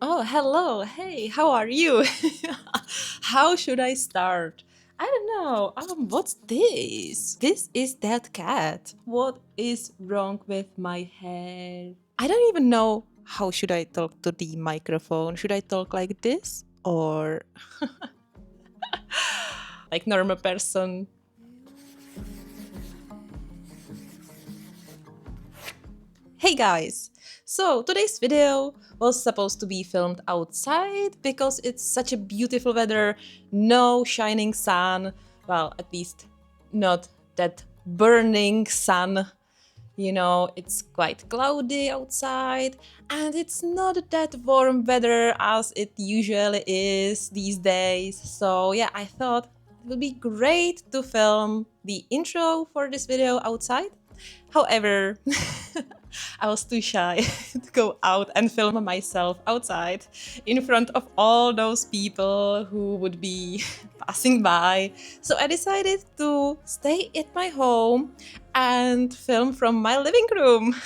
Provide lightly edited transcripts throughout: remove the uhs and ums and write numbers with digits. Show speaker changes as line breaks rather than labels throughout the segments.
Oh, hello. Hey, how are you? How should I start? I don't know. What's this? This is that cat. What is wrong with my hair? I don't even know how should I talk to the microphone. Should I talk like this or like normal person? Hey guys! So today's video was supposed to be filmed outside because it's such a beautiful weather, no shining sun, well, at least not that burning sun. You know, it's quite cloudy outside and it's not that warm weather as it usually is these days. So yeah, I thought it would be great to film the intro for this video outside. However, I was too shy to go out and film myself outside in front of all those people who would be passing by. So I decided to stay at my home and film from my living room.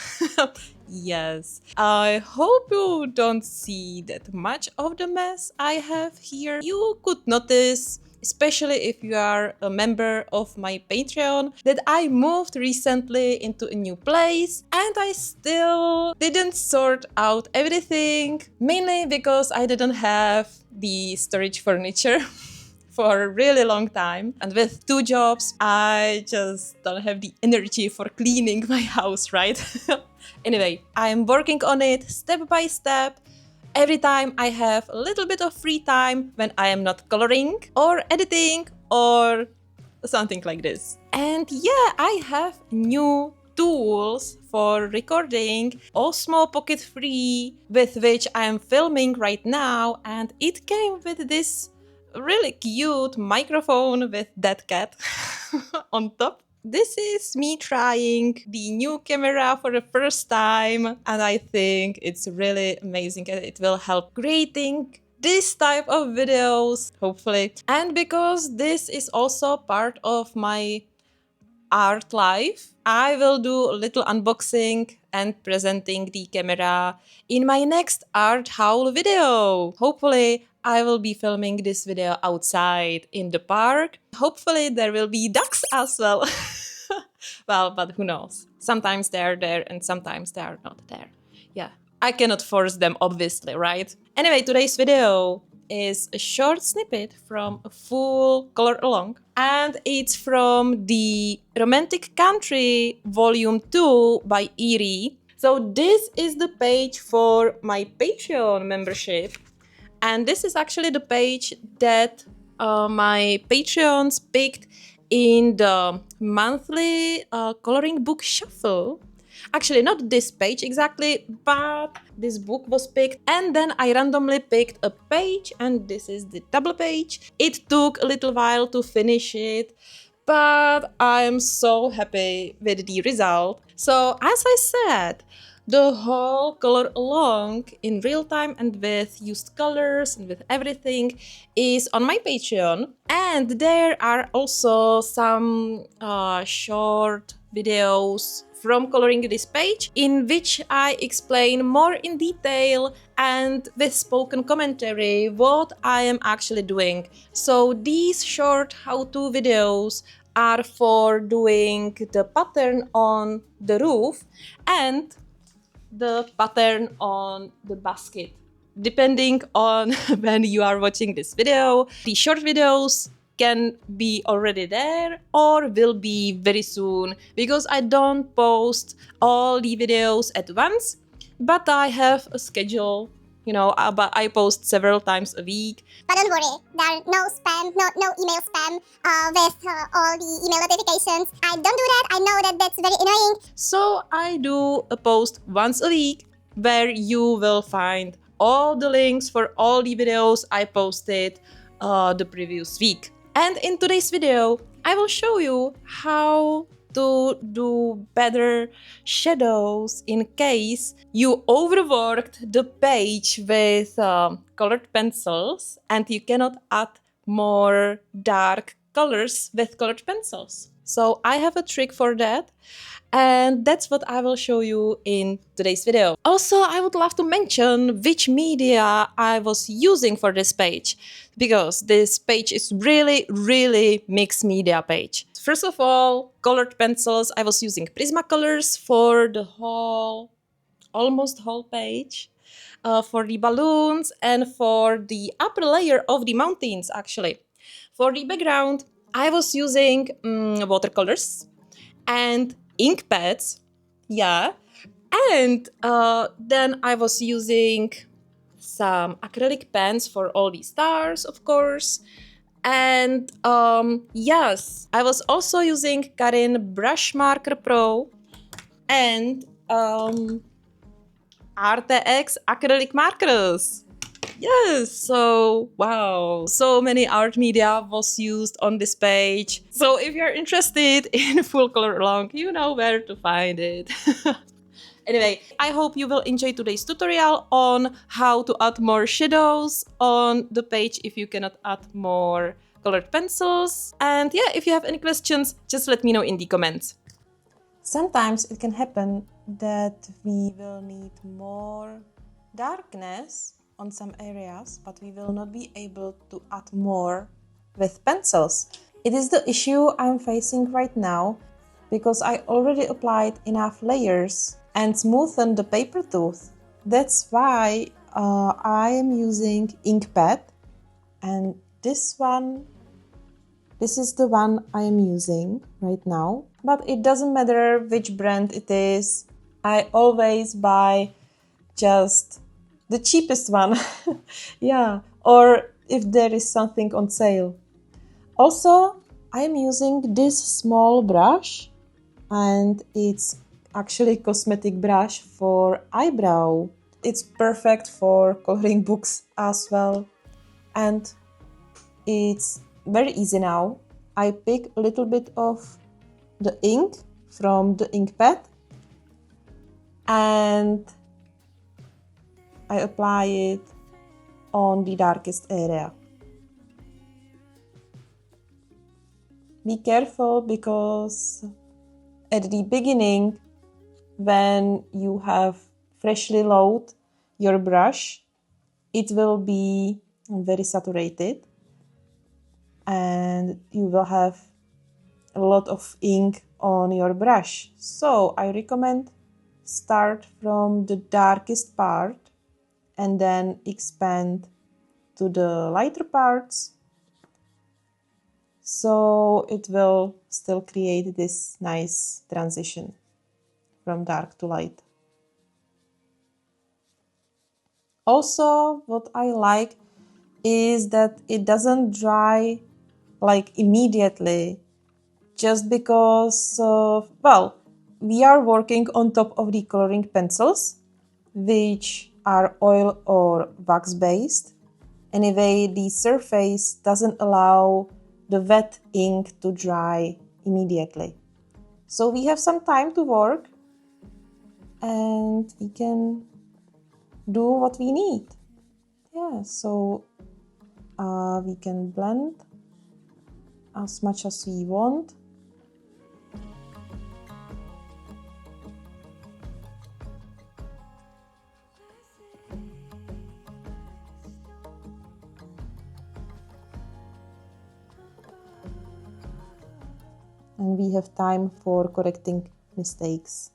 Yes, I hope you don't see that much of the mess I have here. You could notice, especially if you are a member of my Patreon, that I moved recently into a new place and I still didn't sort out everything, mainly because I didn't have the storage furniture for a really long time. And with 2 jobs, I just don't have the energy for cleaning my house, right? Anyway, I'm working on it step by step. Every time I have a little bit of free time when I am not coloring or editing or something like this. And yeah, I have new tools for recording, Osmo Pocket 3, with which I am filming right now, and it came with this really cute microphone with that cat on top. This is me trying the new camera for the first time, and I think it's really amazing and it will help creating this type of videos, hopefully. And because this is also part of my art life, I will do a little unboxing and presenting the camera in my next art haul video. Hopefully, I will be filming this video outside in the park. Hopefully, there will be ducks as well. Well, but who knows? Sometimes they're there and sometimes they are not there. Yeah, I cannot force them, obviously, right? Anyway, today's video is a short snippet from a full color along, and it's from the Romantic Country Volume 2 by Eerie. So this is the page for my Patreon membership, and this is actually the page that my Patreons picked in the monthly coloring book shuffle. Actually, not this page exactly, but this book was picked, and then I randomly picked a page, and this is the double page. It took a little while to finish it, but I'm so happy with the result. So, as I said, the whole color along in real time and with used colors and with everything is on my Patreon. And there are also some short videos from coloring this page in which I explain more in detail and with spoken commentary what I am actually doing. So these short how-to videos are for doing the pattern on the roof and the pattern on the basket. Depending on when you are watching this video, the short videos can be already there or will be very soon because I don't post all the videos at once, but I have a schedule. You know, but I post several times a week.
But don't worry, there are no spam, no email spam with all the email notifications. I don't do that. I know that that's very annoying.
So I do a post once a week where you will find all the links for all the videos I posted the previous week. And in today's video, I will show you how to do better shadows in case you overworked the page with colored pencils and you cannot add more dark colors with colored pencils. So I have a trick for that, and that's what I will show you in today's video. Also, I would love to mention which media I was using for this page, because this page is really mixed media page. First of all, colored pencils. I was using Prismacolors for the almost whole page. For the balloons and for the upper layer of the mountains, actually. For the background, I was using watercolors and ink pads, yeah. And then I was using some acrylic pens for all the stars, of course. And yes, I was also using Karin Brush Marker Pro and RTX acrylic markers. Yes, so wow, so many art media was used on this page. So if you're interested in full color along, you know where to find it. Anyway, I hope you will enjoy today's tutorial on how to add more shadows on the page if you cannot add more colored pencils. And yeah, if you have any questions, just let me know in the comments. Sometimes it can happen that we will need more darkness on some areas, but we will not be able to add more with pencils. It is the issue I'm facing right now, because I already applied enough layers and smoothened the paper tooth. That's why I am using ink pad, and this is the one I am using right now. But it doesn't matter which brand it is. I always buy just the cheapest one. Yeah, or if there is something on sale. Also, I am using this small brush, and it's actually a cosmetic brush for eyebrow. It's perfect for coloring books as well. And it's very easy now. I pick a little bit of the ink from the ink pad and I apply it on the darkest area. Be careful, because at the beginning, when you have freshly loaded your brush, it will be very saturated and you will have a lot of ink on your brush. So I recommend start from the darkest part and then expand to the lighter parts, so it will still create this nice transition from dark to light. Also, what I like is that it doesn't dry like immediately, just because well, we are working on top of the coloring pencils, which are oil or wax based. Anyway, the surface doesn't allow the wet ink to dry immediately. So we have some time to work and we can do what we need. Yeah, so we can blend as much as we want. And we have time for correcting mistakes.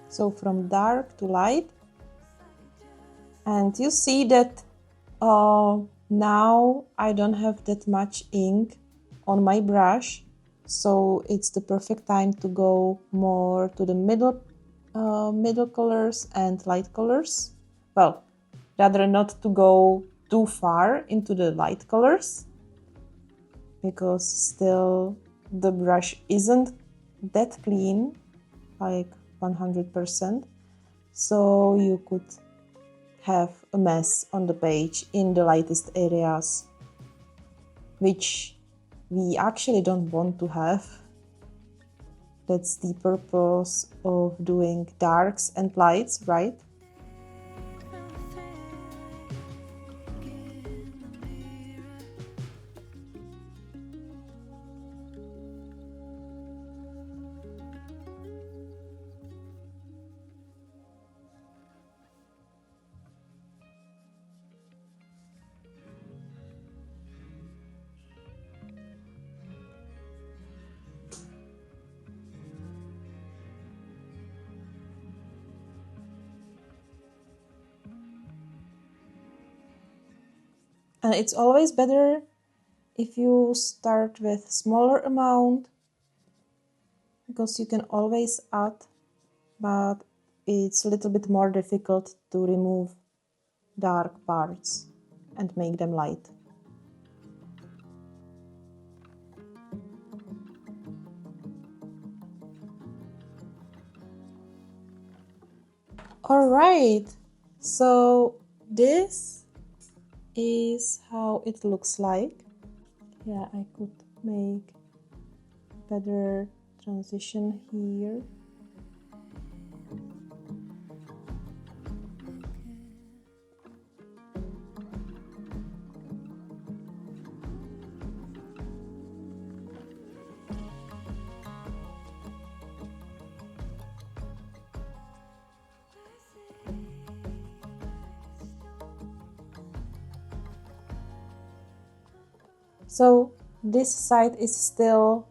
So from dark to light, and you see that now I don't have that much ink on my brush, so it's the perfect time to go more to the middle colors and light colors. Well, rather not to go too far into the light colors, because still the brush isn't that clean, like 100%, so you could have a mess on the page in the lightest areas, which we actually don't want to have. That's the purpose of doing darks and lights, right? And it's always better if you start with smaller amount, because you can always add, but it's a little bit more difficult to remove dark parts and make them light. Alright, so this is how it looks like. Yeah, I could make better transition here. So this side is still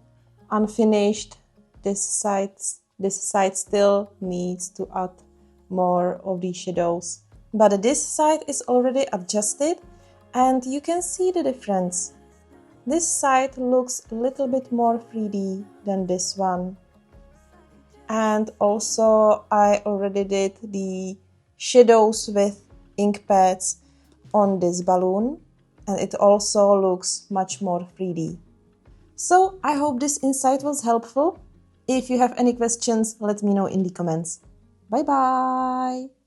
unfinished. This side still needs to add more of the shadows. But this side is already adjusted and you can see the difference. This side looks a little bit more 3D than this one. And also I already did the shadows with ink pads on this balloon, and it also looks much more 3D. So I hope this insight was helpful. If you have any questions, let me know in the comments. Bye bye!